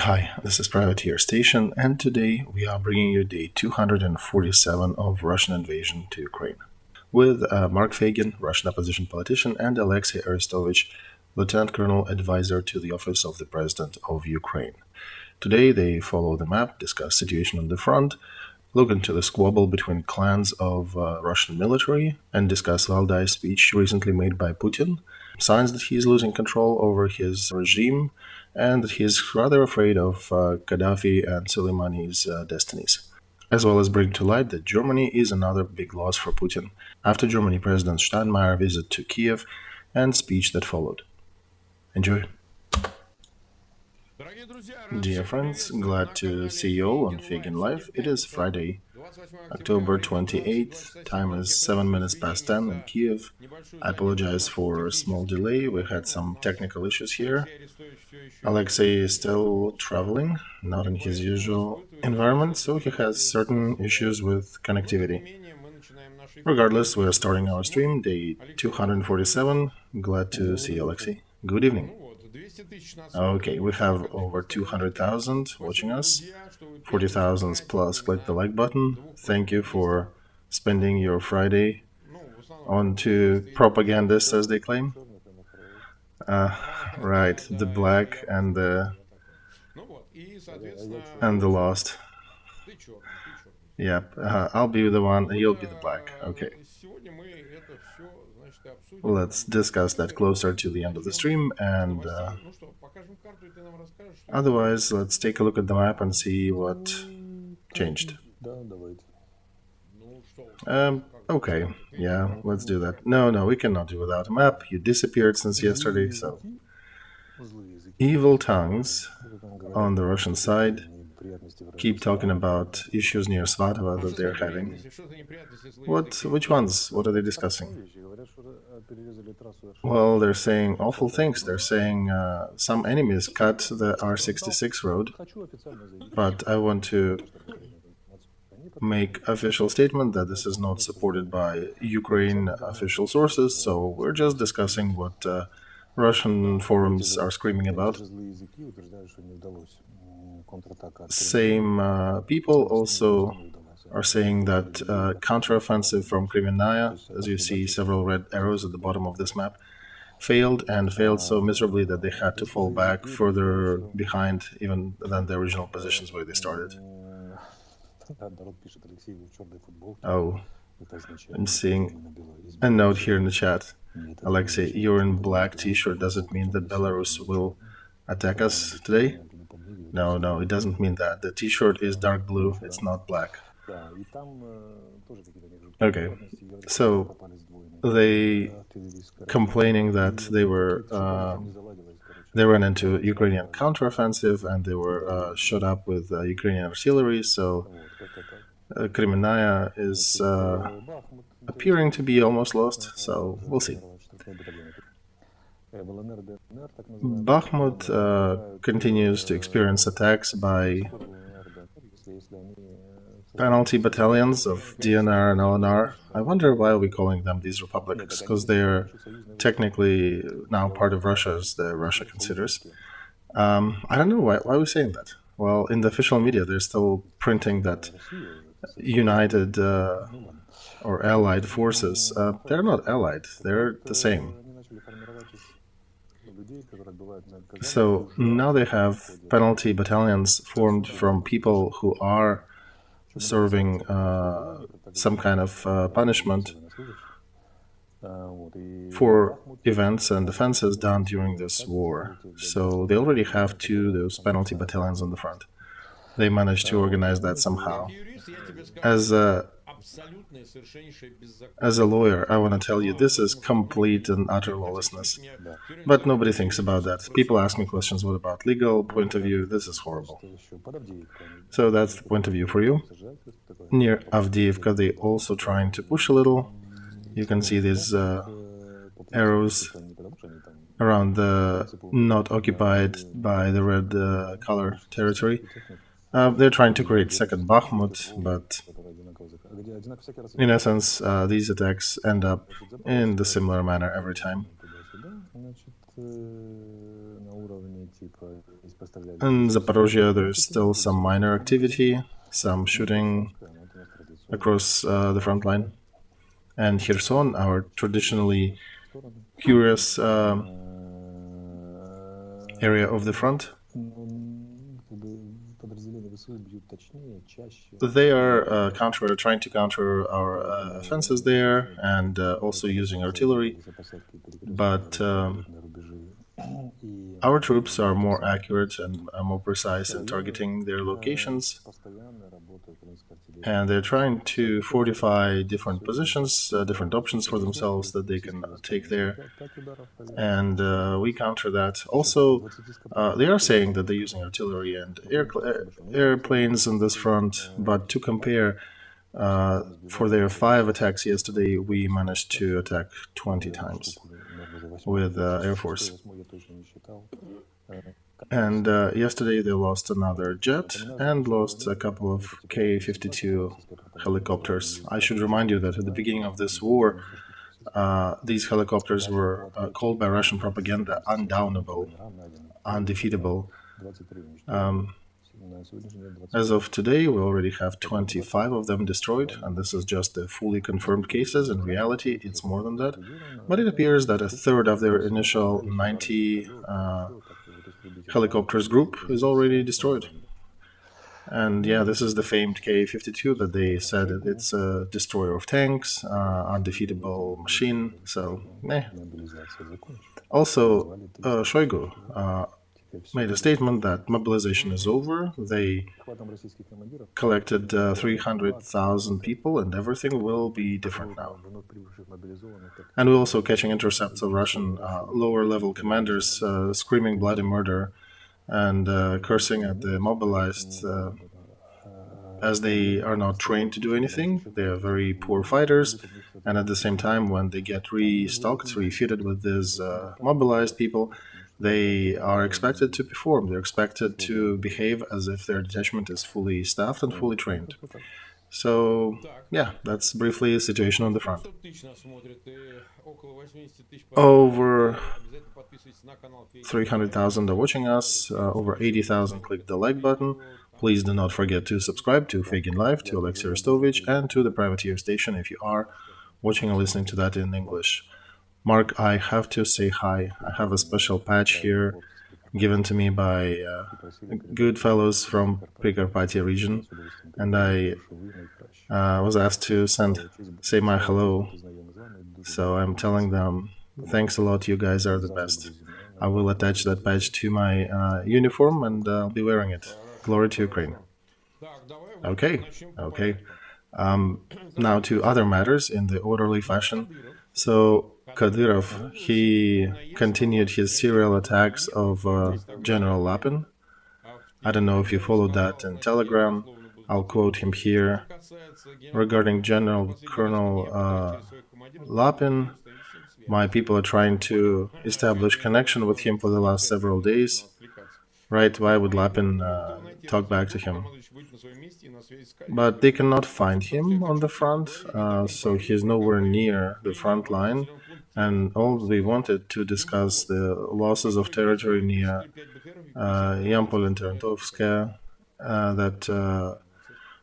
Hi, this is Privateer Station, and today we are bringing you day 247 of Russian invasion to Ukraine, with Mark Fagin, Russian opposition politician, and Alexey Arestovich, Lieutenant Colonel Advisor to the Office of the President of Ukraine. Today they follow the map, discuss situation on the front, look into the squabble between clans of Russian military, and discuss Valdai's speech recently made by Putin, signs that he is losing control over his regime, and that he is rather afraid of Gaddafi and Soleimani's destinies, as well as bring to light that Germany is another big loss for Putin, after Germany President Steinmeier visit to Kyiv and speech that followed. Enjoy! Dear friends, glad to see you all on Fagin Live. It is Friday, October 28th, time is 7 minutes past 10 in Kyiv. I apologize for a small delay, we had some technical issues here. Alexey is still traveling, not in his usual environment, so he has certain issues with connectivity. Regardless, we are starting our stream, day 247. Glad to see you, Alexey. Good evening. Okay, we have over 200,000 watching us, 40,000 plus. Click the like button. Thank you for spending your Friday on to propagandists, as they claim. Right, the black and the lost. Yep, I'll be the one, you'll be the black. Okay. Let's discuss that closer to the end of the stream, and otherwise let's take a look at the map and see what changed. Okay, yeah, let's do that. No, we cannot do without a map. You disappeared since yesterday, so... Evil tongues on the Russian side keep talking about issues near Svatova that they're having. Which ones? What are they discussing? Well, they're saying awful things. They're saying some enemies cut the R66 road, but I want to make official statement that this is not supported by Ukraine official sources, so we're just discussing what Russian forums are screaming about. Same people also are saying that counteroffensive from Kryminaya, as you see several red arrows at the bottom of this map, failed so miserably that they had to fall back further behind even than the original positions where they started. Oh, I'm seeing a note here in the chat. Alexey, you're in black t-shirt. Does it mean that Belarus will attack us today? No, it doesn't mean that. The t-shirt is dark blue, it's not black. Okay, so they complaining that they ran into Ukrainian counteroffensive and they were shot up with Ukrainian artillery, so Kryminaya is appearing to be almost lost, so we'll see. Bakhmut continues to experience attacks by penalty battalions of DNR and LNR. I wonder why are we calling them these republics, because they are technically now part of Russia, as Russia considers. I don't know, why are we saying that? Well, in the official media they're still printing that united or allied forces. They're not allied, they're the same. So now they have penalty battalions formed from people who are serving some kind of punishment for events and offenses done during this war. So they already have those penalty battalions on the front. They managed to organize that somehow. As a lawyer, I want to tell you, this is complete and utter lawlessness. But nobody thinks about that. People ask me questions, what about legal point of view? This is horrible. So that's the point of view for you. Near Avdiivka, they also trying to push a little. You can see these arrows around the not occupied by the red color territory. They're trying to create second Bakhmut, but in essence, these attacks end up in the similar manner every time. In Zaporozhye, there is still some minor activity, some shooting across the front line. And Kherson, our traditionally curious area of the front, they are trying to counter our offenses there, and also using artillery. But our troops are more accurate and more precise in targeting their locations, and they're trying to fortify different positions, different options for themselves that they can take there, and we counter that. Also, they are saying that they're using artillery and airplanes on this front, but to compare, for their 5 attacks yesterday, we managed to attack 20 times with Air Force. And yesterday they lost another jet and lost a couple of K-52 helicopters. I should remind you that at the beginning of this war, these helicopters were called by Russian propaganda undownable, undefeatable. As of today, we already have 25 of them destroyed, and this is just the fully confirmed cases. In reality, it's more than that. But it appears that a third of their initial 90 helicopters group is already destroyed. And yeah, this is the famed K-52 that they said it's a destroyer of tanks, undefeatable machine. So, Also, Shoigu made a statement that mobilization is over. They collected 300,000 people and everything will be different now. And we're also catching intercepts of Russian lower-level commanders screaming bloody murder and cursing at the mobilized as they are not trained to do anything. They are very poor fighters, and at the same time, when they get restocked, refitted with these mobilized people, they are expected to perform. They're expected to behave as if their detachment is fully staffed and fully trained. So, yeah, that's briefly the situation on the front. Over 300,000 are watching us, over 80,000 click the like button. Please do not forget to subscribe to Fagin Live, to Alexey Arestovich, and to the Privateer Station if you are watching and listening to that in English. Mark, I have to say hi. I have a special patch here given to me by good fellows from Prikarpatia region, and I was asked to say my hello. So I'm telling them, thanks a lot, you guys are the best. I will attach that badge to my uniform and I'll be wearing it. Glory to Ukraine. Okay. Now to other matters in the orderly fashion. So Kadyrov, he continued his serial attacks of General Lapin. I don't know if you followed that in Telegram. I'll quote him here. Regarding General Colonel Lapin, my people are trying to establish connection with him for the last several days. Right, why would Lapin talk back to him? But they cannot find him on the front, so he's nowhere near the front line. And all we wanted to discuss the losses of territory near Yampol and Terentovskaya that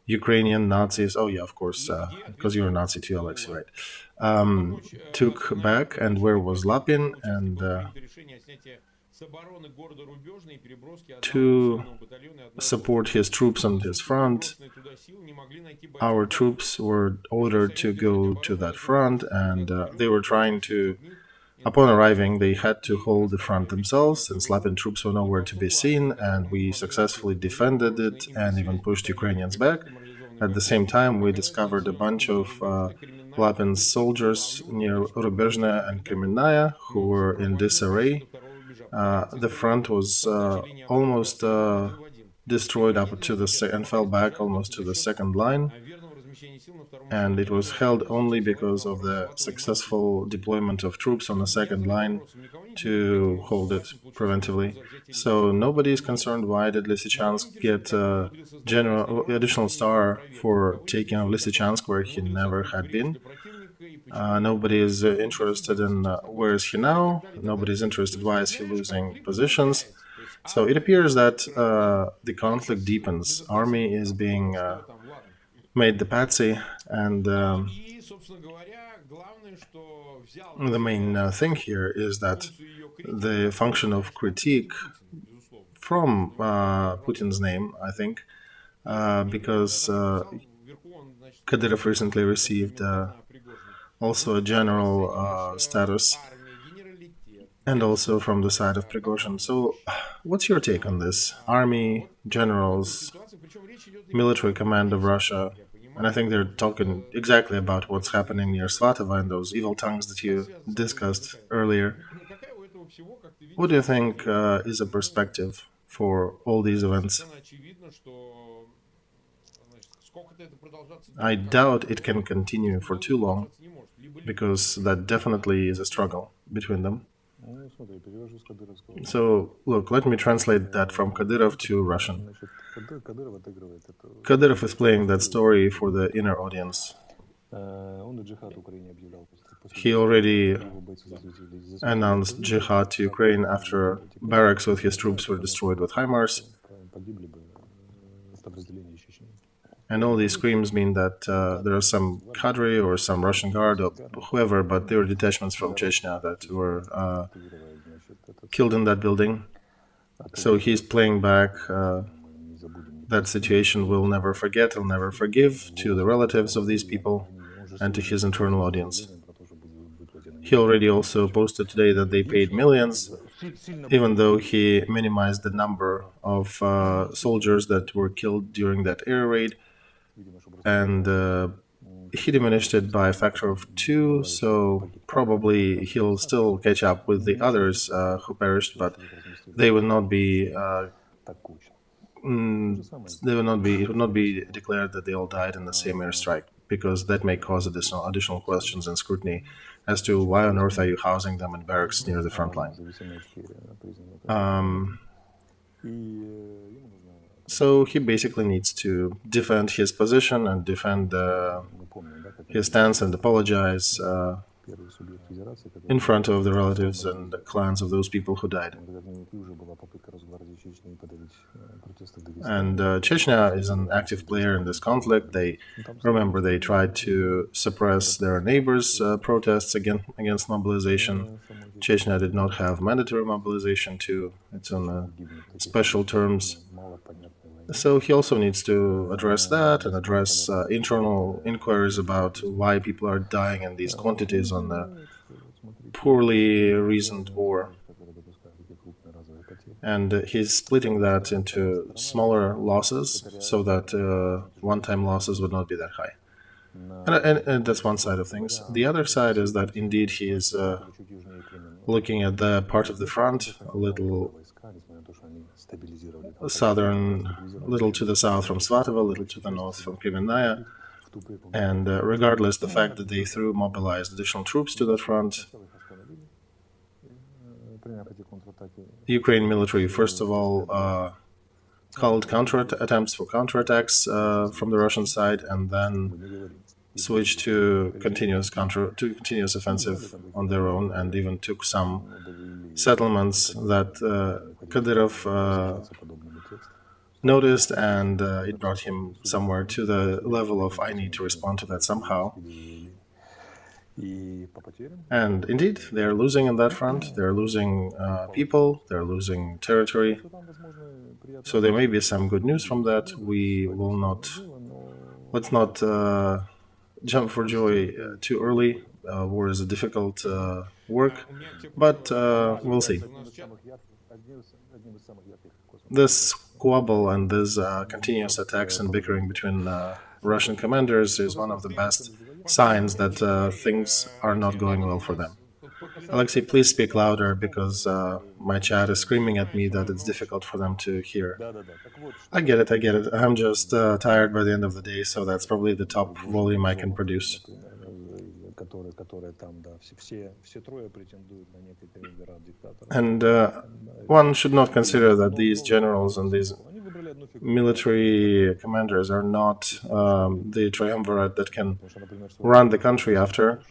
Ukrainian Nazis, oh yeah, of course, because you're a Nazi too, Alexey, right, took back, and where was Lapin, and to support his troops on his front, our troops were ordered to go to that front, and they were trying to, upon arriving, they had to hold the front themselves, since Lapin troops were nowhere to be seen, and we successfully defended it and even pushed Ukrainians back. At the same time, we discovered a bunch of Lapin's soldiers near Rubezhne and Kremenaya who were in disarray. The front was almost destroyed up to the and fell back almost to the second line, and it was held only because of the successful deployment of troops on the second line to hold it preventively. So nobody is concerned why did Lysychansk get additional star for taking out Lysychansk where he never had been. Nobody is interested in where is he now. Nobody is interested why is he losing positions. So it appears that the conflict deepens. Army is being made the patsy, and the main thing here is that the function of critique from Putin's name, I think, because Kadyrov recently received also a general status, and also from the side of Prigozhin. So, what's your take on this? Army, generals, military command of Russia, and I think they're talking exactly about what's happening near Svatova and those evil tongues that you discussed earlier. What do you think is a perspective for all these events? I doubt it can continue for too long, because that definitely is a struggle between them. So, look, let me translate that from Kadyrov to Russian. Kadyrov is playing that story for the inner audience. He already announced jihad to Ukraine after barracks with his troops were destroyed with HIMARS. And all these screams mean that there are some cadre or some Russian guard or whoever, but there were detachments from Chechnya that were killed in that building. So he's playing back that situation. We'll never forget, he'll never forgive to the relatives of these people and to his internal audience. He already also posted today that they paid millions, even though he minimized the number of soldiers that were killed during that air raid. And he diminished it by a factor of 2, so probably he'll still catch up with the others who perished, but they will not be. It would not be declared that they all died in the same airstrike, because that may cause additional questions and scrutiny as to why on earth are you housing them in barracks near the front line. So he basically needs to defend his position and defend his stance and apologize in front of the relatives and the clans of those people who died. And Chechnya is an active player in this conflict. They tried to suppress their neighbors' protests against mobilization. Chechnya did not have mandatory mobilization too. It's on special terms. So he also needs to address that and address internal inquiries about why people are dying in these quantities on the poorly reasoned war. And he's splitting that into smaller losses so that one-time losses would not be that high. And that's one side of things. The other side is that indeed he is looking at the part of the front, a little little to the south from Svatova, a little to the north from Kremenaya. And regardless the fact that they mobilized additional troops to that front, Ukraine military, first of all, called attempts for counterattacks from the Russian side, and then switched to continuous offensive on their own, and even took some settlements that Kadyrov noticed, and it brought him somewhere to the level of I need to respond to that somehow. And indeed, they're losing on that front. They're losing people, they're losing territory. So there may be some good news from that. Let's not jump for joy too early. War is a difficult work, but we'll see. This squabble and these continuous attacks and bickering between Russian commanders is one of the best signs that things are not going well for them. Alexey, please speak louder, because my chat is screaming at me that it's difficult for them to hear. I get it. I'm just tired by the end of the day, so that's probably the top volume I can produce. And one should not consider that these generals and these military commanders are not the triumvirate that can run the country after.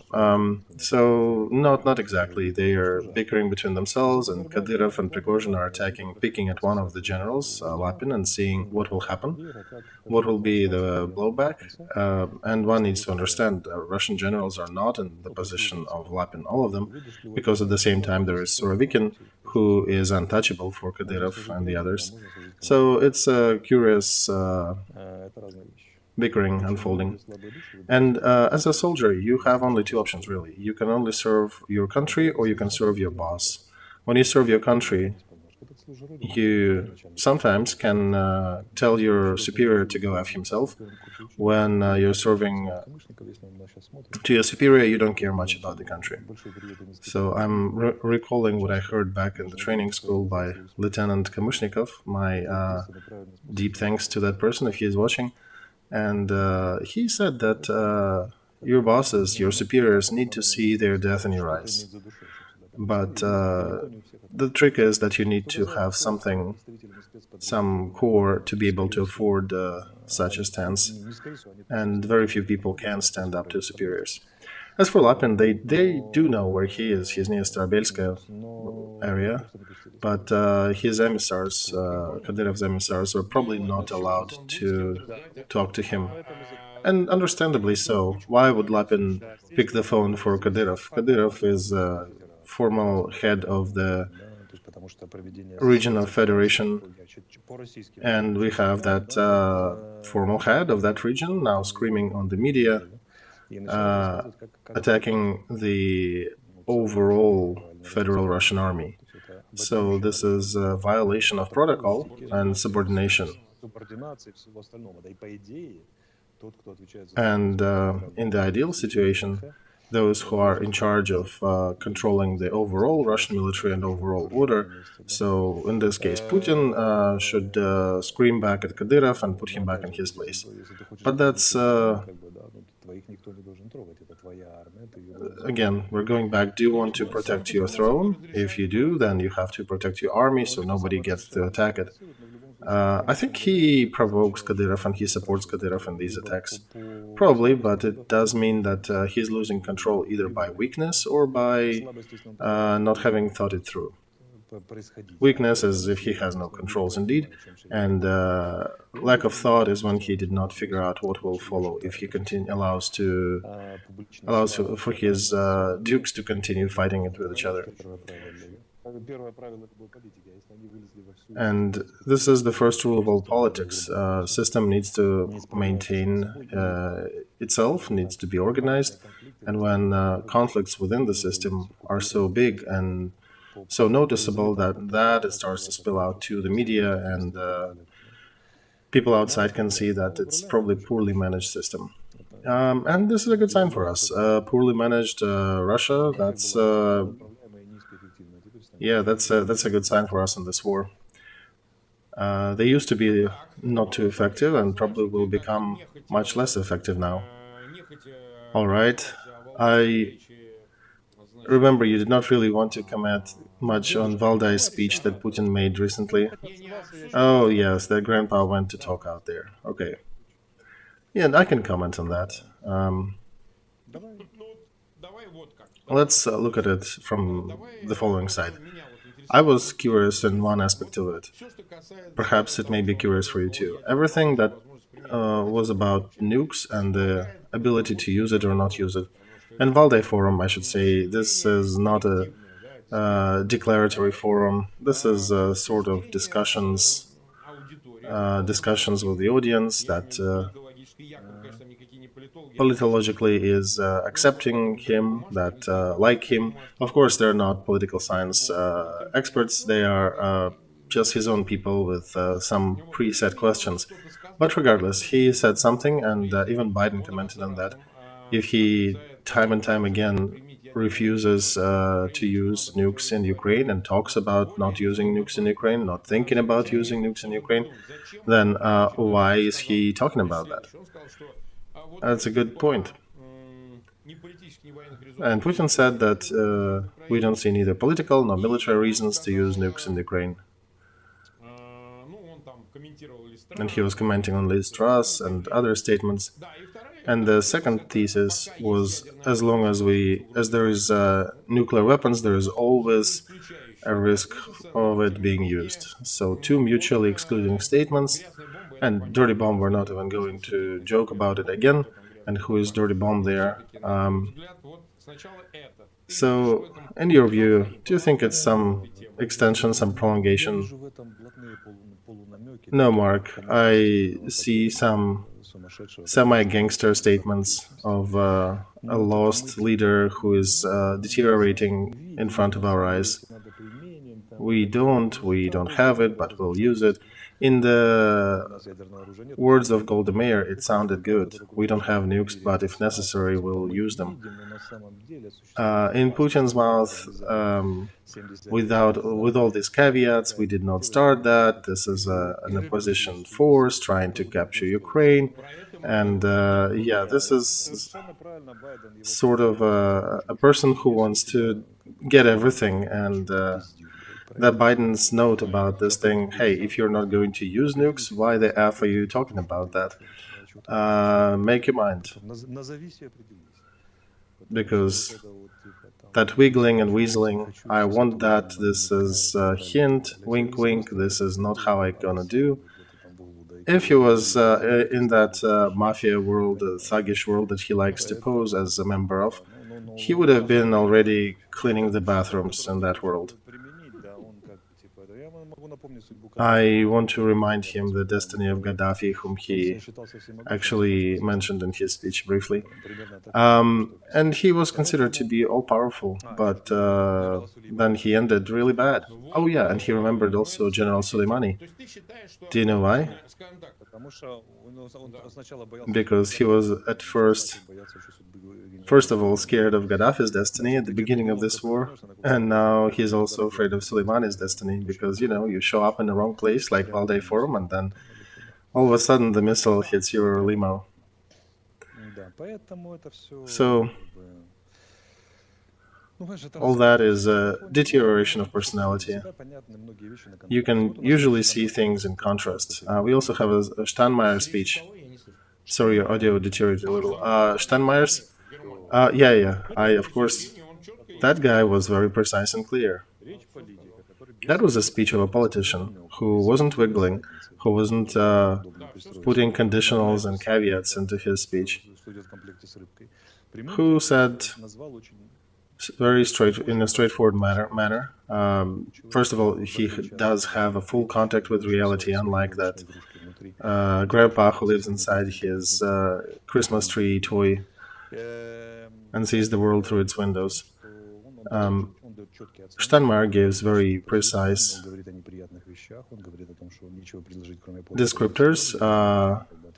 So not exactly. They are bickering between themselves, and Kadyrov and Prigozhin are picking at one of the generals, Lapin, and seeing what will happen, what will be the blowback. And one needs to understand Russian generals are not in the position of Lapin, all of them, because at the same time there is Surovikin, who is untouchable for Kadyrov and the others. So it's a curious bickering unfolding. And as a soldier, you have only two options, really. You can only serve your country or you can serve your boss. When you serve your country, you sometimes can tell your superior to go F himself. When you're serving to your superior, you don't care much about the country. So I'm recalling what I heard back in the training school by Lieutenant Kamushnikov. My deep thanks to that person if he is watching. And he said that your bosses, your superiors, need to see their death in your eyes. But the trick is that you need to have some core to be able to afford such a stance. And very few people can stand up to superiors. As for Lapin, they do know where he is. He's near Starobelskaya area. But his emissaries, Kadyrov's emissaries, were probably not allowed to talk to him. And understandably so. Why would Lapin pick the phone for Kadyrov? Kadyrov is formal head of the regional federation, and we have that formal head of that region now screaming on the media, attacking the overall Federal Russian Army. So this is a violation of protocol and subordination. And in the ideal situation, those who are in charge of controlling the overall Russian military and overall order, so in this case Putin, should scream back at Kadyrov and put him back in his place. But that's again, we're going back. Do you want to protect your throne? If you do, then you have to protect your army so nobody gets to attack it. I think he provokes Kadyrov and he supports Kadyrov in these attacks. Probably, but it does mean that he's losing control either by weakness or by not having thought it through. Weakness is if he has no controls indeed, and lack of thought is when he did not figure out what will follow if he allows for his dukes to continue fighting it with each other. And this is the first rule of all politics. System needs to maintain itself, needs to be organized, and when conflicts within the system are so big and so noticeable that it starts to spill out to the media, and people outside can see that it's probably a poorly managed system. And this is a good sign for us. Poorly managed Russia, that's a good sign for us in this war. They used to be not too effective and probably will become much less effective now. All right. I remember you did not really want to comment much on Valdai's speech that Putin made recently. Oh, yes, their grandpa went to talk out there. Okay. Yeah, and I can comment on that. Let's look at it from the following side. I was curious in one aspect of it. Perhaps it may be curious for you too. Everything that was about nukes and the ability to use it or not use it. And Valdai Forum, I should say, this is not a declaratory forum. This is a sort of discussions with the audience that politologically is accepting him, that like him. Of course, they're not political science experts. They are just his own people with some preset questions. But regardless, he said something, and even Biden commented on that. If he time and time again refuses to use nukes in Ukraine and talks about not using nukes in Ukraine, not thinking about using nukes in Ukraine, then why is he talking about that? That's a good point. And Putin said that we don't see neither political nor military reasons to use nukes in Ukraine. And he was commenting on Liz Truss and other statements. And the second thesis was, as long as there is nuclear weapons, there is always a risk of it being used. So two mutually excluding statements, and Dirty Bomb, we're not even going to joke about it again. And who is Dirty Bomb there? So, in your view, do you think it's some extension, some prolongation? No, Mark. I see some semi-gangster statements of a lost leader who is deteriorating in front of our eyes. We don't have it, but we'll use it. In the words of Golda Meir, it sounded good. We don't have nukes, but if necessary, we'll use them. In Putin's mouth, with all these caveats, we did not start that. This is an opposition force trying to capture Ukraine. And this is sort of a person who wants to get everything. And that Biden's note about this thing, hey, if you're not going to use nukes, why the F are you talking about that? Make your mind. Because that wiggling and weaseling, I want that, this is a hint, wink wink, this is not how I'm gonna do. If he was in that mafia world, thuggish world that he likes to pose as a member of, he would have been already cleaning the bathrooms in that world. I want to remind him the destiny of Gaddafi, whom he actually mentioned in his speech briefly. And he was considered to be all-powerful, but then he ended really bad. Oh yeah, and he remembered also General Soleimani. Do you know why? Because he was at first of all scared of Gaddafi's destiny at the beginning of this war, and now he's also afraid of Soleimani's destiny because, you show up in the wrong place like Valdai Forum and then all of a sudden the missile hits your limo. So all that is a deterioration of personality. You can usually see things in contrast. We also have a Steinmeier speech. Sorry, your audio deteriorated a little. Steinmeier's? Of course, that guy was very precise and clear. That was a speech of a politician who wasn't wiggling, who wasn't putting conditionals and caveats into his speech, who said in a straightforward manner. First of all, he does have a full contact with reality, unlike that grandpa who lives inside his Christmas tree toy and sees the world through its windows. Steinmeier gives very precise descriptors,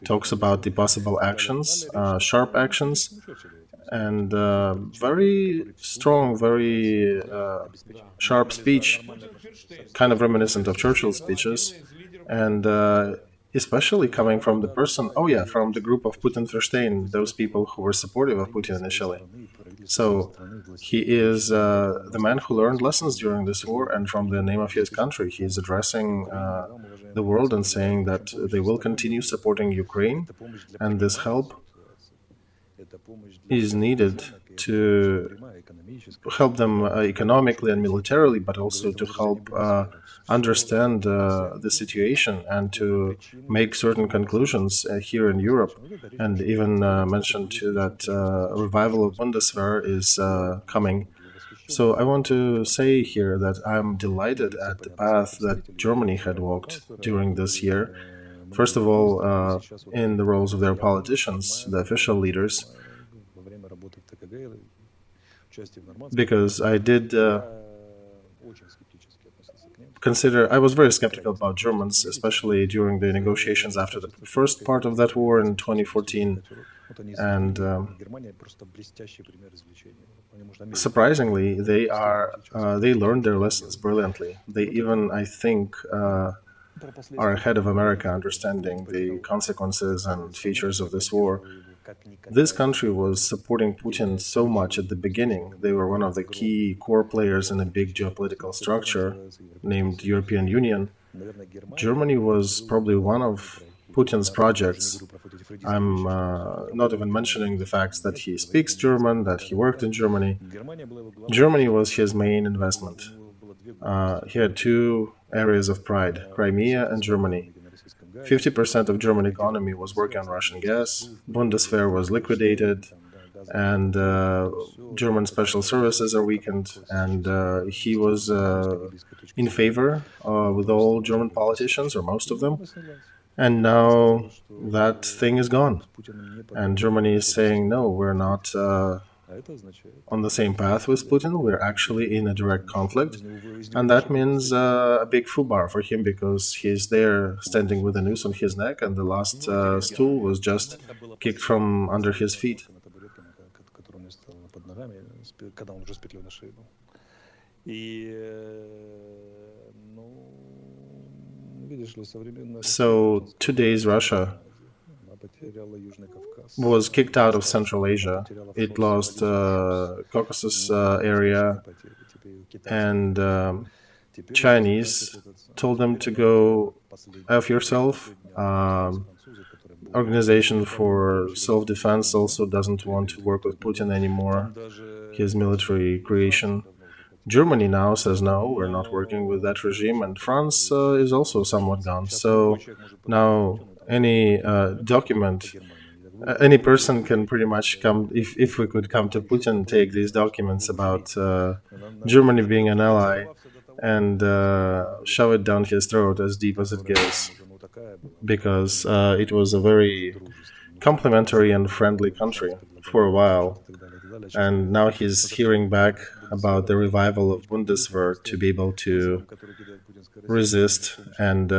talks about the possible actions, sharp actions, and very strong, very sharp speech, kind of reminiscent of Churchill's speeches, and especially coming from the person, from the group of Putin Verstehen, those people who were supportive of Putin initially. So he is the man who learned lessons during this war, and from the name of his country, he is addressing the world and saying that they will continue supporting Ukraine, and this help is needed to help them economically and militarily, but also to help understand the situation and to make certain conclusions here in Europe. And even mentioned too that revival of Bundeswehr is coming. So I want to say here that I'm delighted at the path that Germany had walked during this year. First of all, in the roles of their politicians, the official leaders, because I did I was very skeptical about Germans, especially during the negotiations after the first part of that war in 2014. And surprisingly, they learned their lessons brilliantly. They even, I think, are ahead of America, understanding the consequences and features of this war. This country was supporting Putin so much at the beginning. They were one of the key core players in a big geopolitical structure named European Union. Germany was probably one of Putin's projects. I'm not even mentioning the fact that he speaks German, that he worked in Germany. Germany was his main investment. He had two areas of pride, Crimea and Germany. 50% of German economy was working on Russian gas, Bundeswehr was liquidated, and German special services are weakened, and he was in favor with all German politicians, or most of them. And now that thing is gone. And Germany is saying, no, we're not on the same path with Putin. We're actually in a direct conflict. And that means a big foobar for him, because he's there standing with a noose on his neck, and the last stool was just kicked from under his feet. So today's Russia was kicked out of Central Asia. It lost Caucasus area, and Chinese told them to go F yourself. Organization for Self-Defense also doesn't want to work with Putin anymore, his military creation. Germany now says, no, we're not working with that regime, and France is also somewhat gone. So now any document, any person can pretty much come, if we could come to Putin, take these documents about Germany being an ally and shove it down his throat as deep as it goes, because it was a very complimentary and friendly country for a while. And now he's hearing back about the revival of Bundeswehr to be able to resist and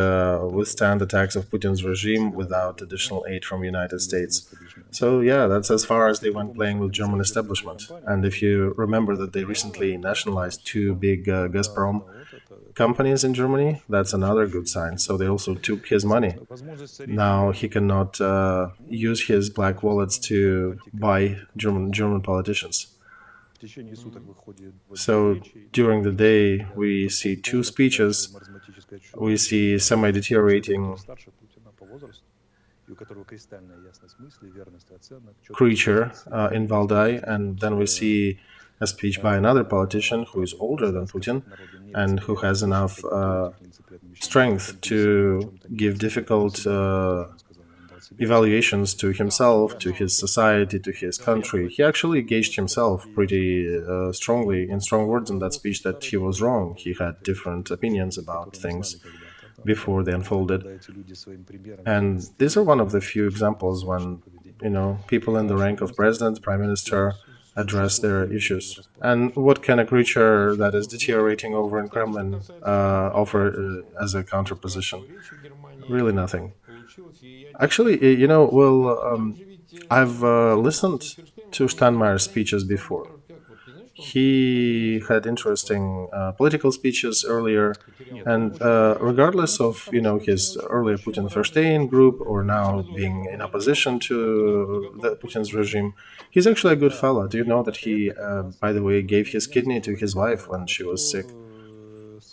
withstand attacks of Putin's regime without additional aid from the United States. So yeah, that's as far as they went playing with German establishment. And if you remember that they recently nationalized two big Gazprom companies in Germany, that's another good sign. So they also took his money. Now he cannot use his black wallets to buy German politicians. So during the day, we see two speeches. We see semi-deteriorating creature in Valdai, and then we see a speech by another politician who is older than Putin and who has enough strength to give difficult evaluations to himself, to his society, to his country. He actually gauged himself pretty strongly in strong words in that speech that he was wrong. He had different opinions about things before they unfolded. And these are one of the few examples when, people in the rank of president, prime minister address their issues. And what can a creature that is deteriorating over in Kremlin offer as a counterposition? Really nothing. Actually, I've listened to Steinmeier's speeches before. He had interesting political speeches earlier, and regardless of his earlier Putin Verstehen group or now being in opposition to the Putin's regime, he's actually a good fellow. Do you know that he, by the way, gave his kidney to his wife when she was sick?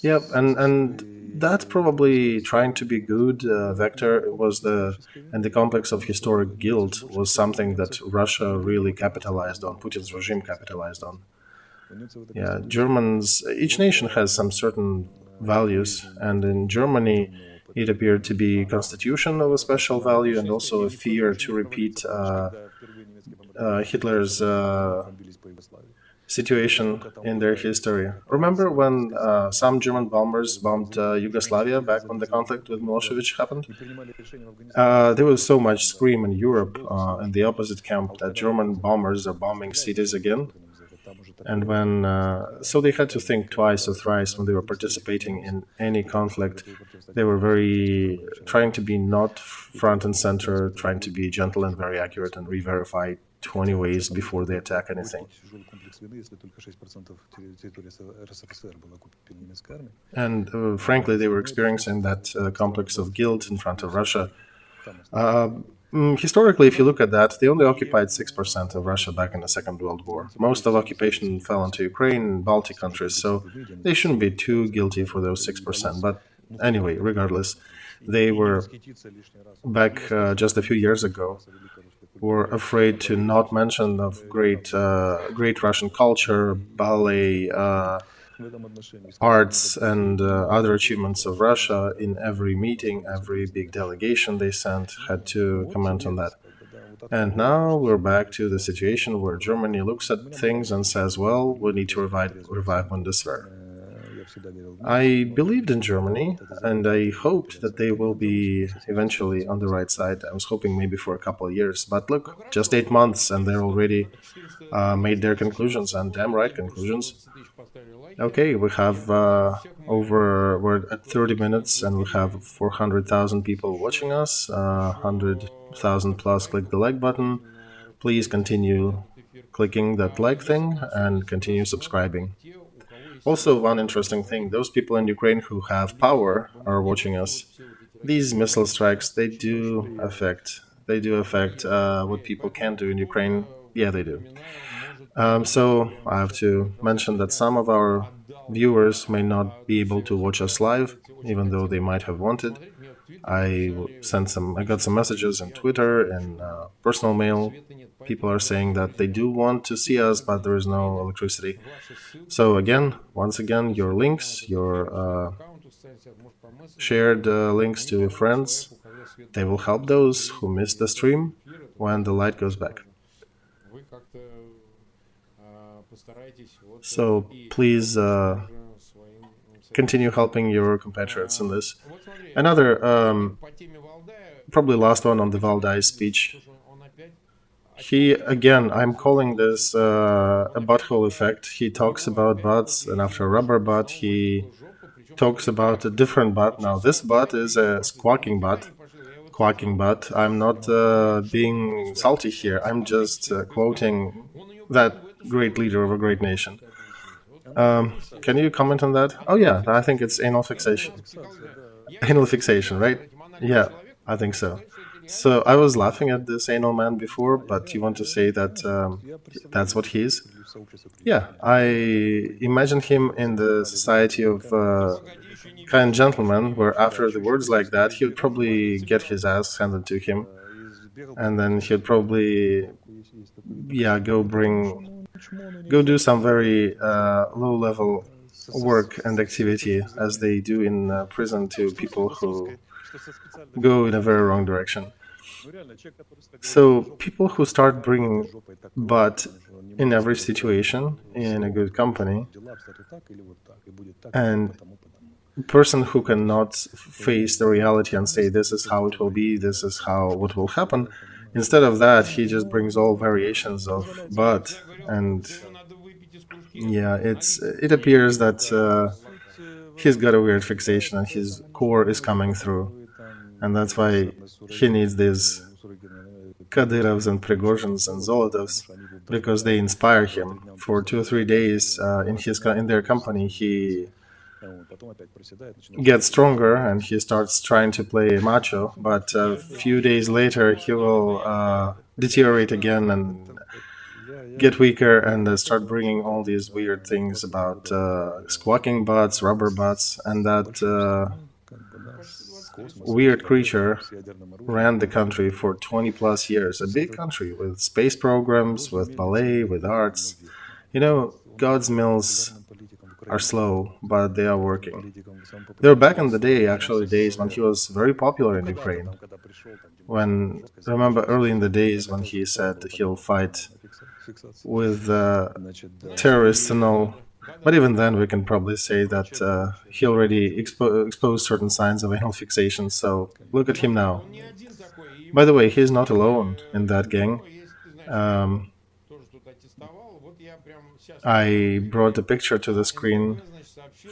Yeah, and that probably trying to be good vector was the complex of historic guilt was something that Russia really capitalized on, Putin's regime capitalized on. Yeah, Germans, each nation has some certain values, and in Germany it appeared to be constitution of a special value and also a fear to repeat Hitler's situation in their history. Remember when some German bombers bombed Yugoslavia back when the conflict with Milosevic happened? There was so much scream in Europe in the opposite camp that German bombers are bombing cities again. And when so they had to think twice or thrice when they were participating in any conflict. They were very trying to be not front and center, trying to be gentle and very accurate and re-verify 20 ways before they attack anything. And frankly, they were experiencing that complex of guilt in front of Russia. Historically, if you look at that, they only occupied 6% of Russia back in the Second World War. Most of occupation fell into Ukraine and Baltic countries, so they shouldn't be too guilty for those 6%. But Anyway, regardless, they were back just a few years ago were afraid to not mention of great Russian culture, ballet, arts, and other achievements of Russia in every meeting, every big delegation they sent had to comment on that. And now we're back to the situation where Germany looks at things and says, well, we need to revive Bundeswehr. I believed in Germany, and I hoped that they will be eventually on the right side. I was hoping maybe for a couple of years, but look, just 8 months, and they're already made their conclusions, and damn right conclusions. Okay, we have we're at 30 minutes, and we have 400,000 people watching us, 100,000 plus click the like button. Please continue clicking that like thing and continue subscribing. Also, one interesting thing, those people in Ukraine who have power are watching us. These missile strikes, they do affect what people can do in Ukraine. Yeah, they do. So I have to mention that some of our viewers may not be able to watch us live, even though they might have wanted. I got some messages on Twitter and personal mail. People are saying that they do want to see us, but there is no electricity. So once again, your links, your shared links to your friends, they will help those who missed the stream when the light goes back. So please continue helping your compatriots in this. Another, probably last one on the Valdai speech. I'm calling this a butthole effect. He talks about butts, and after a rubber butt, he talks about a different butt. Now, this butt is a quacking butt. I'm not being salty here. I'm just quoting that great leader of a great nation. Can you comment on that? Oh yeah, I think it's anal fixation. Anal fixation, right? Yeah, I think so. So I was laughing at this anal man before, but you want to say that that's what he is? Yeah, I imagine him in the society of kind gentlemen, where after the words like that, he would probably get his ass handed to him, and then he'd probably, go do some very low-level work and activity, as they do in prison to people who go in a very wrong direction. So people who start bringing butt in every situation in a good company, and a person who cannot face the reality and say this is how it will be, this is how what will happen, instead of that he just brings all variations of butt, and yeah, it appears that he's got a weird fixation and his core is coming through. And that's why he needs these Kadyrovs and Prigozhins and Zolotovs, because they inspire him. For 2 or 3 days in their company, he gets stronger and he starts trying to play macho, but a few days later he will deteriorate again and get weaker and start bringing all these weird things about squawking butts, rubber butts, and that weird creature ran the country for 20 plus years. A big country with space programs, with ballet, with arts. You know, God's mills are slow, but they are working. They were back in the days when he was very popular in Ukraine. Remember early in the days when he said he'll fight with terrorists and all. But even then, we can probably say that he already exposed certain signs of anal fixation, so look at him now. By the way, he's not alone in that gang. I brought a picture to the screen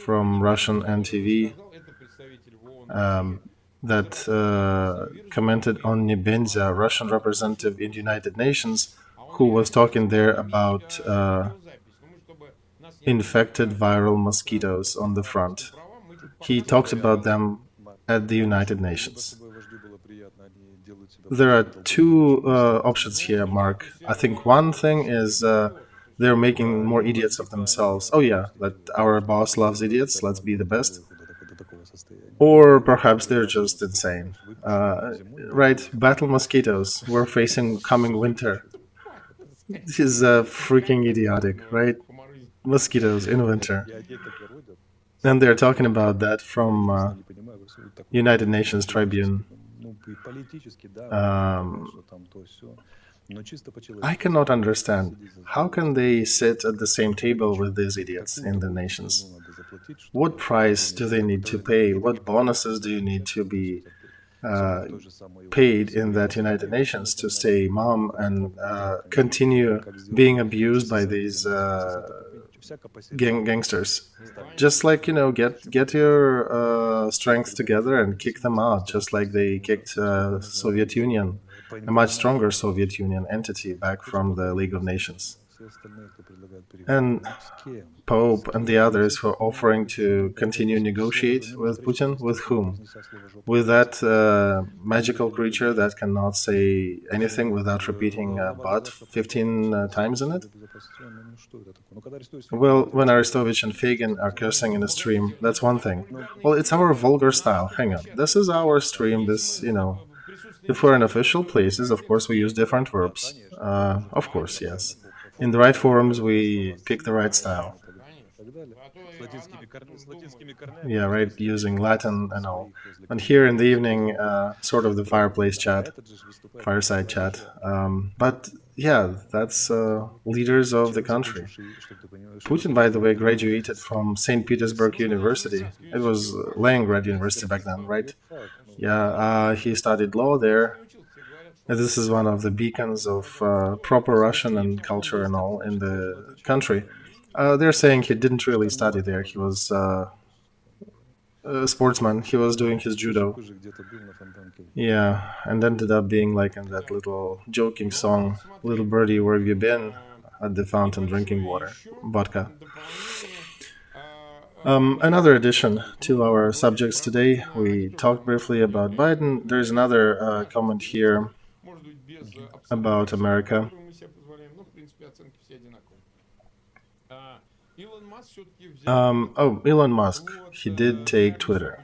from Russian NTV that commented on Nebenza, Russian representative in the United Nations, who was talking there about infected viral mosquitoes on the front. He talked about them at the United Nations. There are two options here, Mark. I think one thing is they're making more idiots of themselves. Oh yeah, that our boss loves idiots, let's be the best. Or perhaps they're just insane. Right, battle mosquitoes. We're facing coming winter. This is freaking idiotic, right? Mosquitoes in winter. And they're talking about that from United Nations Tribune. I cannot understand. How can they sit at the same table with these idiots in the nations? What price do they need to pay? What bonuses do you need to be paid in that United Nations to stay mum and continue being abused by these gangsters? Just like, get your strength together and kick them out, just like they kicked Soviet Union, a much stronger Soviet Union entity back from the League of Nations. And Pope and the others were offering to continue negotiate with Putin. With whom? With that magical creature that cannot say anything without repeating "but" 15 times in it? Well, when Arestovich and Fagin are cursing in a stream, that's one thing. Well, it's our vulgar style. Hang on. This is our stream. If we're in official places, of course, we use different verbs. Of course, yes. In the right forums, we pick the right style. Yeah, right, using Latin and all. And here in the evening, sort of the fireside chat. But yeah, that's leaders of the country. Putin, by the way, graduated from St. Petersburg University. It was Leningrad University back then, right? Yeah, he studied law there. This is one of the beacons of proper Russian and culture and all in the country. They're saying he didn't really study there. He was a sportsman. He was doing his judo. Yeah, and ended up being like in that little joking song, "Little birdie, where have you been?" At the fountain drinking water, vodka. Another addition to our subjects today, we talked briefly about Biden. There's another comment here about America. Elon Musk, he did take Twitter.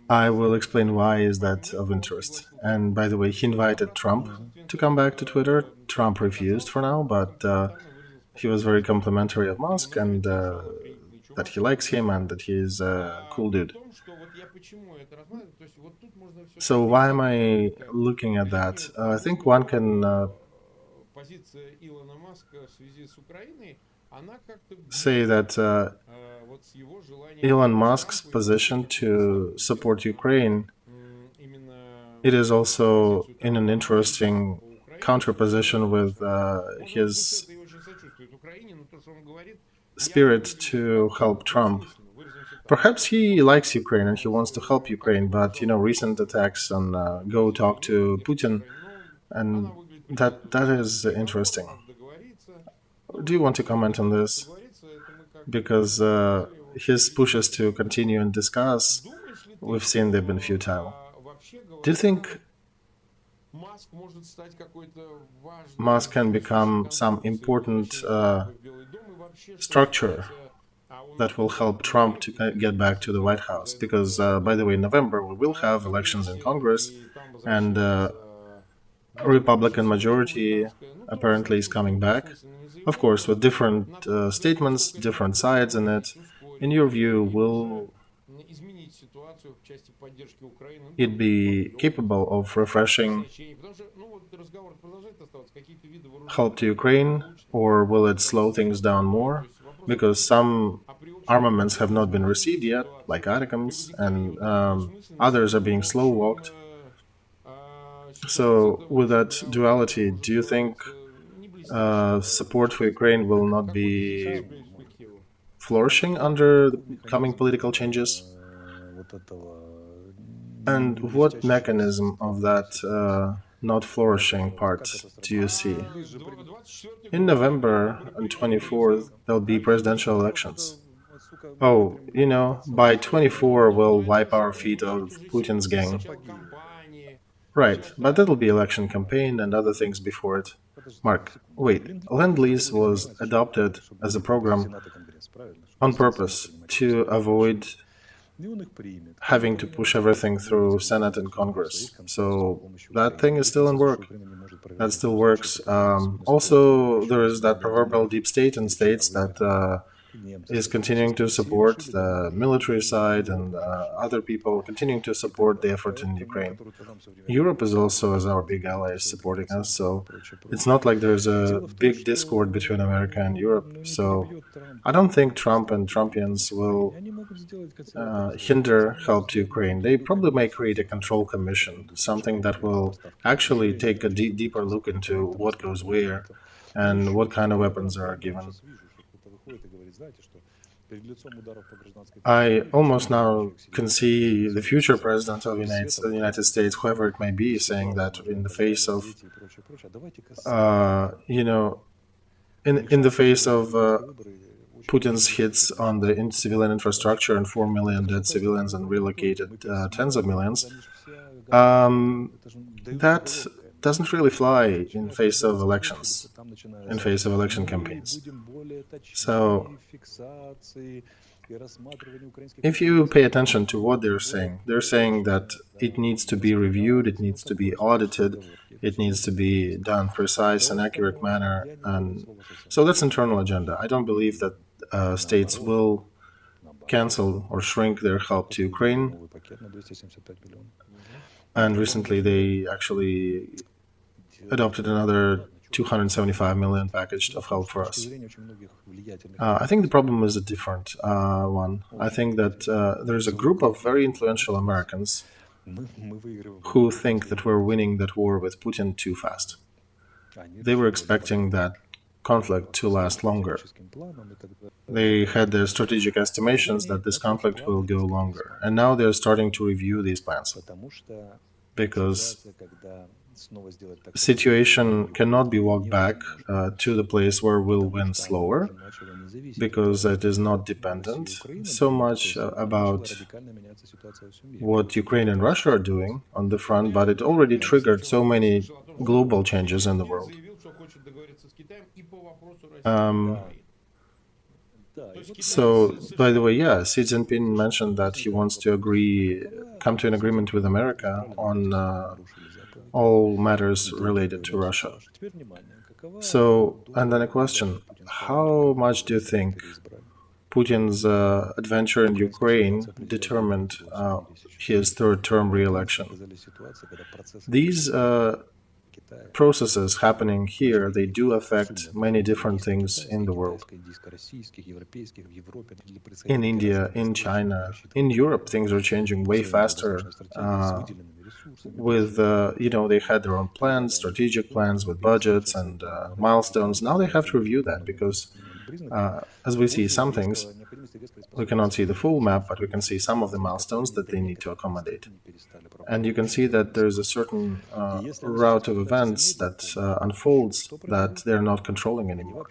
I will explain why is that of interest. And by the way, he invited Trump to come back to Twitter. Trump refused for now, but he was very complimentary of Musk and that he likes him and that he's a cool dude. So why am I looking at that? I think one can say that Elon Musk's position to support Ukraine, it is also in an interesting counterposition with his spirit to help Trump. Perhaps he likes Ukraine and he wants to help Ukraine, but recent attacks on go talk to Putin, and that is interesting. Do you want to comment on this? Because his pushes to continue and discuss, we've seen they've been futile. Do you think Musk can become some important structure that will help Trump to get back to the White House? Because, by the way, in November we will have elections in Congress, and a Republican majority apparently is coming back. Of course, with different statements, different sides in it. In your view, will it be capable of refreshing help to Ukraine, or will it slow things down more? Because some armaments have not been received yet, like ATACMS, and others are being slow-walked. So with that duality, do you think support for Ukraine will not be flourishing under the coming political changes? And what mechanism of that not flourishing part do you see? In November on 24th, there'll be presidential elections. Oh, by 24 we'll wipe our feet of Putin's gang. Right, but that'll be election campaign and other things before it. Mark, wait, Lend-Lease was adopted as a program on purpose to avoid having to push everything through Senate and Congress. So that thing is still in work. That still works. Also, there is that proverbial deep state in states that is continuing to support the military side, and other people continuing to support the effort in Ukraine. Europe is also, as our big ally, is supporting us. So it's not like there's a big discord between America and Europe. So I don't think Trump and Trumpians will hinder help to Ukraine. They probably may create a control commission, something that will actually take a deeper look into what goes where and what kind of weapons are given. I almost now can see the future president of the United States, whoever it may be, saying that in the face of, in the face of Putin's hits on the civilian infrastructure and 4 million dead civilians and relocated tens of millions, that doesn't really fly in face of elections, in face of election campaigns. So if you pay attention to what they're saying that it needs to be reviewed, it needs to be audited, it needs to be done precise and accurate manner, and so that's internal agenda. I don't believe that states will cancel or shrink their help to Ukraine. And recently they actually adopted another 275 million package of help for us. I think the problem is a different one. I think that there's a group of very influential Americans who think that we're winning that war with Putin too fast. They were expecting that conflict to last longer. They had their strategic estimations that this conflict will go longer. And now they're starting to review these plans. Because the situation cannot be walked back to the place where we'll win slower, because it is not dependent so much about what Ukraine and Russia are doing on the front, but it already triggered so many global changes in the world. So, by the way, yeah, Xi Jinping mentioned that he wants to come to an agreement with America on all matters related to Russia. So, and then a question, how much do you think Putin's adventure in Ukraine determined his third-term re-election? These processes happening here, they do affect many different things in the world. In India, in China, in Europe, things are changing way faster. They had their own plans, strategic plans with budgets and milestones. Now they have to review that because, as we see some things, we cannot see the full map, but we can see some of the milestones that they need to accommodate. And you can see that there's a certain route of events that unfolds that they're not controlling anymore.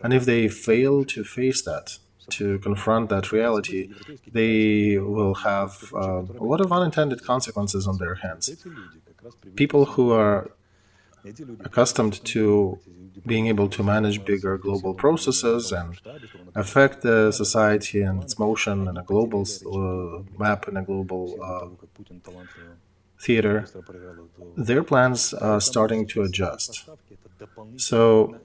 And if they fail to face that, to confront that reality, they will have a lot of unintended consequences on their hands. People who are accustomed to being able to manage bigger global processes and affect the society and its motion in a global map, in a global theater, their plans are starting to adjust. So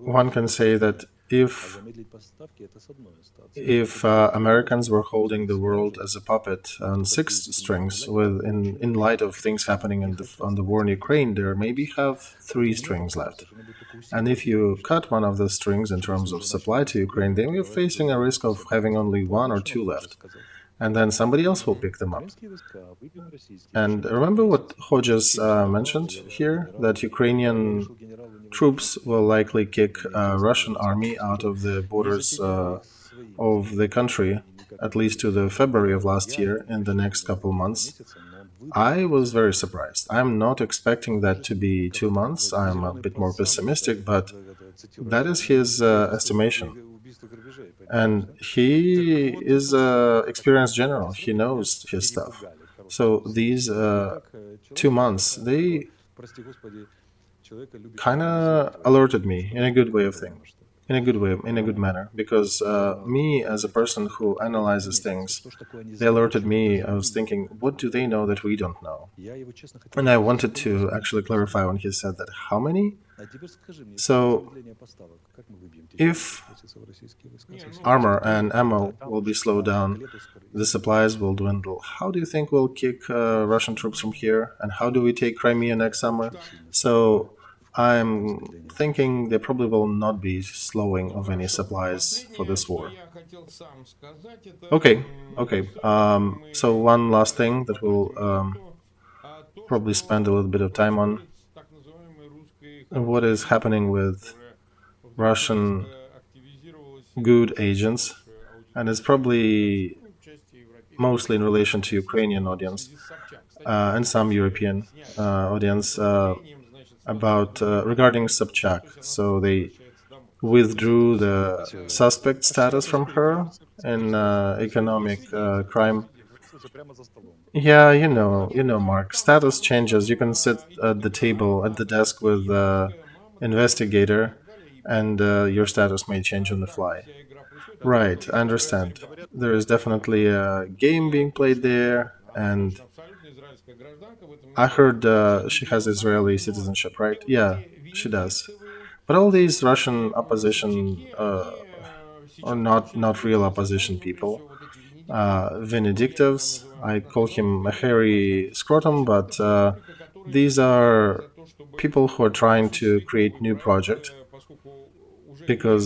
one can say that if Americans were holding the world as a puppet on 6 strings, in light of things happening on the war in Ukraine, there maybe have 3 strings left. And if you cut one of the strings in terms of supply to Ukraine, then we're facing a risk of having only 1 or 2 left. And then somebody else will pick them up. And remember what Hodges mentioned here, that Ukrainian troops will likely kick Russian army out of the borders of the country, at least to the February of last year, in the next couple months. I was very surprised. I'm not expecting that to be 2 months. I'm a bit more pessimistic, but that is his estimation. And he is an experienced general. He knows his stuff. So these 2 months, they kind of alerted me in a good way of thing. in a good way, in a good manner. Because me, as a person who analyzes things, they alerted me. I was thinking, what do they know that we don't know? And I wanted to actually clarify when he said that how many. So, if armor and ammo will be slowed down, the supplies will dwindle. How do you think we'll kick Russian troops from here? And how do we take Crimea next summer? So I'm thinking there probably will not be slowing of any supplies for this war. Okay, okay. So one last thing that we'll probably spend a little bit of time on: what is happening with Russian good agents, and it's probably mostly in relation to Ukrainian audience and some European audience about regarding Sobchak. So they withdrew the suspect status from her in economic crime. Yeah, Mark. Status changes. You can sit at the table at the desk with the investigator, and your status may change on the fly. Right, I understand. There is definitely a game being played there, and I heard she has Israeli citizenship, right? Yeah, she does. But all these Russian opposition are not real opposition people. Venedictus, I call him a hairy scrotum, but these are people who are trying to create new project because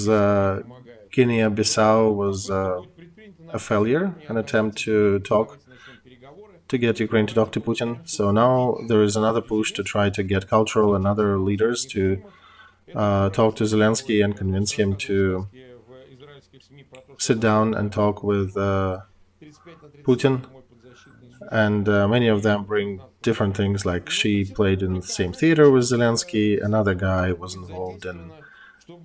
Guinea-Bissau was a failure, an attempt to get Ukraine to talk to Putin. So now there is another push to try to get cultural and other leaders to talk to Zelensky and convince him to sit down and talk with Putin. And many of them bring different things, like she played in the same theater with Zelensky, another guy was involved in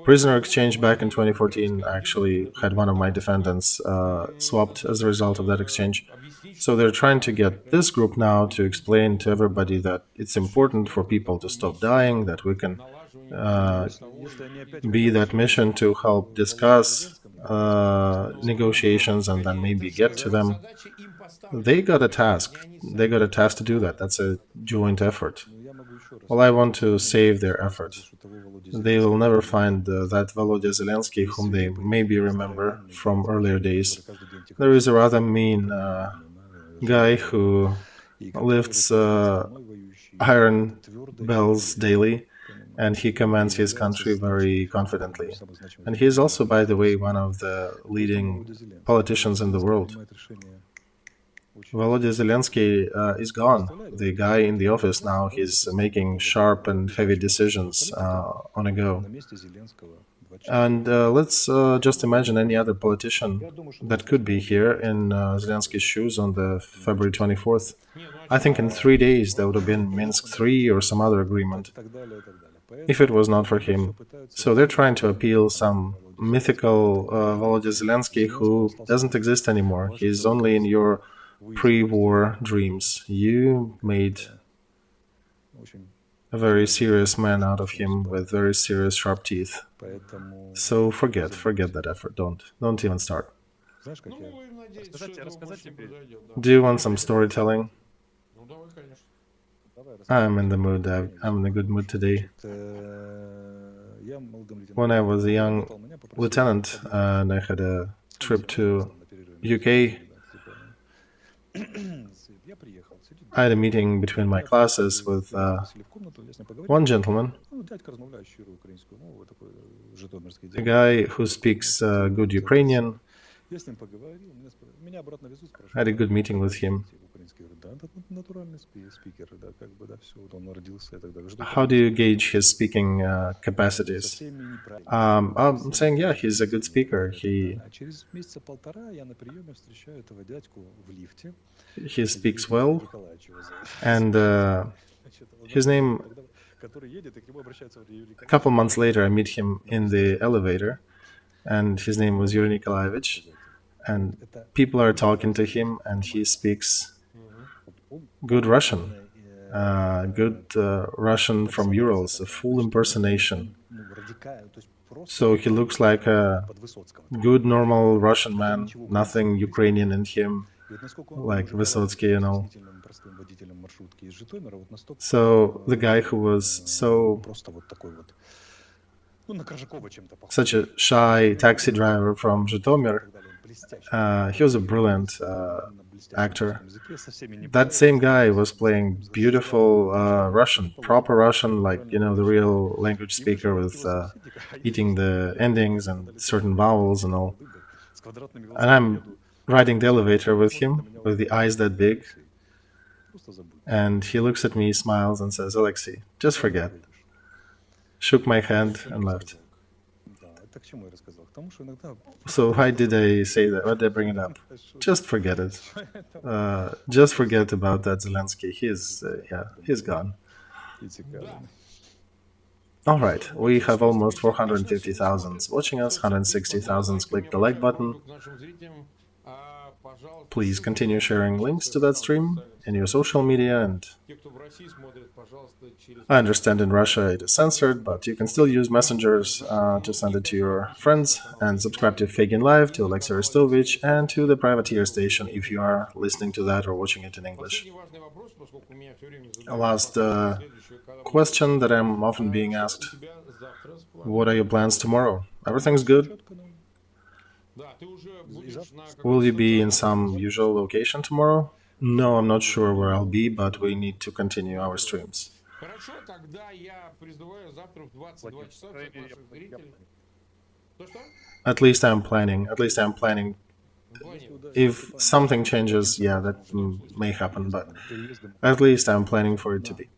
prisoner exchange back in 2014. I actually had one of my defendants swapped as a result of that exchange. So they're trying to get this group now to explain to everybody that it's important for people to stop dying, that we can be that mission to help discuss negotiations and then maybe get to them. They got a task. They got a task to do that. That's a joint effort. Well, I want to save their effort. They will never find that Volodya Zelensky, whom they maybe remember from earlier days. There is a rather mean guy who lifts iron bells daily, and he commands his country very confidently. And he is also, by the way, one of the leading politicians in the world. Volodya Zelensky is gone. The guy in the office now, he's making sharp and heavy decisions on a go. And let's just imagine any other politician that could be here in Zelensky's shoes on the February 24th. I think in 3 days there would have been Minsk 3 or some other agreement, if it was not for him. So they're trying to appeal some mythical Volodya Zelensky who doesn't exist anymore. He's only in your pre-war dreams. You made a very serious man out of him with very serious sharp teeth. So forget that effort. Don't even start. Do you want some storytelling? I'm in the mood. I'm in a good mood today. When I was a young lieutenant and I had a trip to UK, I had a meeting between my classes with one gentleman, a guy who speaks good Ukrainian. I had a good meeting with him. How do you gauge his speaking capacities? I'm saying, yeah, he's a good speaker. He speaks well, and his name. A couple months later, I meet him in the elevator, and his name was Yuri Nikolaevich. And people are talking to him, and he speaks good Russian, Russian from Urals, a full impersonation. So he looks like a good, normal Russian man, nothing Ukrainian in him, like Vysotsky and all. So the guy who was such a shy taxi driver from Zhytomyr, he was a brilliant actor. That same guy was playing beautiful Russian, proper Russian, like, you know, the real language speaker with eating the endings and certain vowels and all. And I'm riding the elevator with him, with the eyes that big. And he looks at me, smiles, and says, "Alexey, just forget." Shook my hand and left. So why did I say that? Why did I bring it up? Just forget it. Just forget about that Zelensky. He's gone. All right, we have almost 450,000 watching us, 160,000 click the like button. Please continue sharing links to that stream in your social media, and I understand in Russia it is censored, but you can still use messengers to send it to your friends, and subscribe to Fagin Live, to Alexey Arestovich, and to the Privateer Station if you are listening to that or watching it in English. A last question that I'm often being asked: what are your plans tomorrow? Everything's good? Will you be in some usual location tomorrow? No, I'm not sure where I'll be, but we need to continue our streams. At least I'm planning. If something changes, yeah, that may happen, but at least I'm planning for it to be.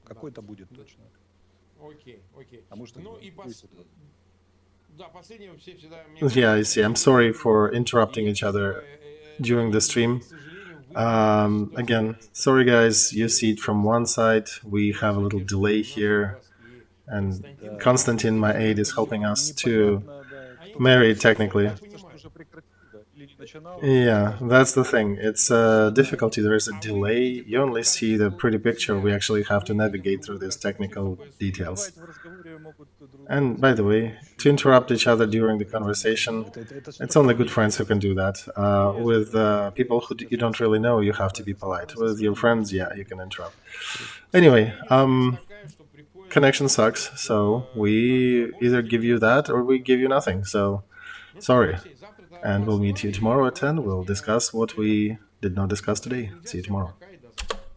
Yeah, I see. I'm sorry for interrupting each other during the stream. Again, sorry guys, you see it from one side. We have a little delay here, and Konstantin, my aide, is helping us to marry technically. Yeah, that's the thing. It's a difficulty. There is a delay. You only see the pretty picture. We actually have to navigate through these technical details. And by the way, to interrupt each other during the conversation, it's only good friends who can do that. With people who you don't really know, you have to be polite. With your friends, yeah, you can interrupt. Anyway, connection sucks, so we either give you that or we give you nothing. So, sorry. And we'll meet you tomorrow at 10. We'll discuss what we did not discuss today. See you tomorrow.